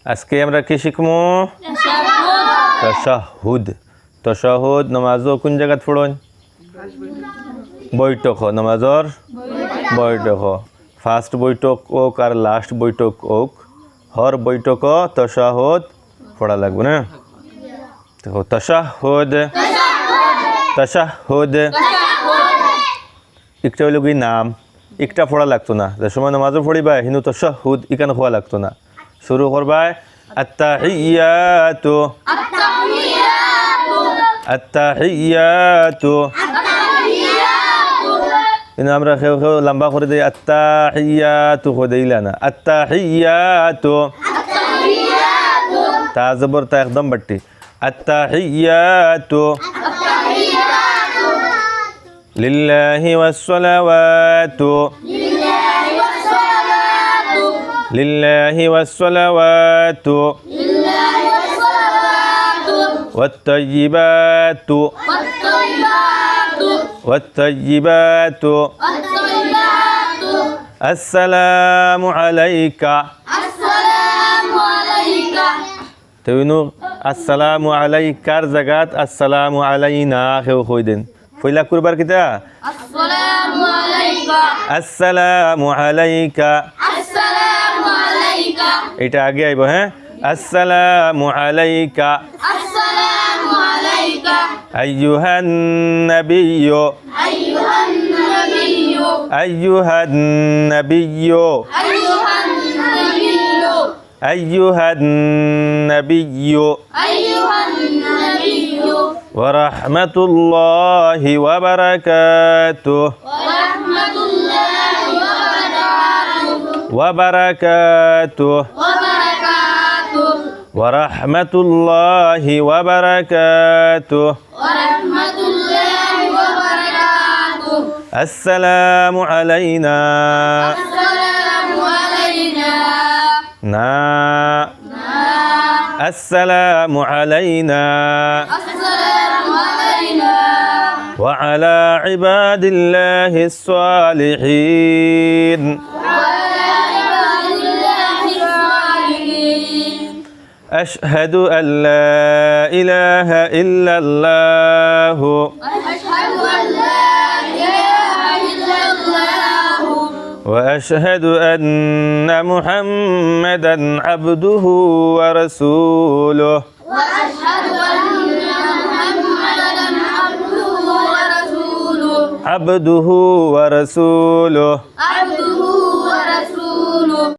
আজকে আমরা কি শিখবো? তাশাহুদ। তাশাহুদ নামাজও কোন জায়গাত পড়ন? বৈঠক নামাজর বৈঠক। ফার্স্ট বৈঠক হোক আর লাস্ট বৈঠক হোক, হর বৈঠক তাশাহুদ পড়া লাগবে না। দেখো তাশাহুদ, তাশাহুদ একটা হইল কি নাম, একটা পড়া লাগতো না। যে সময় নামাজও পড়িবা হিন্দু তাশাহুদ ইকান হওয়া লাগতো না। শুরু করবাই আত্তাহিয়াতু, আত্তাহিয়াতু। কিন্তু আমরা কেউ কেউ লম্বা করে দিই আত্তাহিয়াতু করে দিইলা না, আত্তাহিয়াতু। তা জবর তা একদম বাট্টি, আত্তাহিয়াতু লিল্লাহি ওয়াসসালাওয়াতু, লিল্লাহি ওয়াসসালাওয়াতু ওয়াত-তাইয়্যিবাতু, ওয়াত-তাইয়্যিবাতু। আসসালামু আলাইকা, তেইনু আসসালামু আলাইকার জায়গাত আসসালামু আলাইনা কেউ কই দেন। পয়লা করবার কিতা আসসালামু আলাইকা, আসসালামু আলাইকা, আসসালামু আলাইকা। এটা আগে আইব, হ্যাঁ। আসসালামু আলাইকা, আসসালামু আলাইকা আইয়ুহান নাবিয়্যু, আইয়ুহান নাবিয়্যু, আইয়ুহান নাবিয়্যু, আইয়ুহান নাবিয়্যু, আইয়ুহান নাবিয়্যু, আইয়ুহান নাবিয়্যু। ওয়া রাহমাতুল্লাহি ওয়া বারাকাতুহু, ওয়া রাহমাতুল্লাহি ওয়া বারাকাতুহু, ওয়া বারাকাতুহু, ওয়া বারাকাতুহু। ওয়া রাহমাতুল্লাহি ওয়া বারাকাতুহু, ওয়া রাহমাতুল্লাহি ওয়া বারাকাতুহু। আসসালামু আলাইনা, আসসালামু আলাইনা না, আসসালামু আলাইনা, আসসালামু আলাইনা ওয়া আলা ইবাদিল্লাহিস সালিহিন, ওয়া আলা ইবাদিল্লাহিস সালিহিন। আশহাদু আল লা ইলাহা ইল্লাল্লাহু, আশহাদু আল লা ইলাহা ইল্লাল্লাহু ওয়া আশহাদু আন্না মুহাম্মাদান আবদুহু ওয়া রাসূলুহু, ওয়া আশহাদু আন্না মুহাম্মাদান আবদুহু ওয়া রাসূলুহু, আবদুহু ওয়া রাসূলুহু, আবদুহু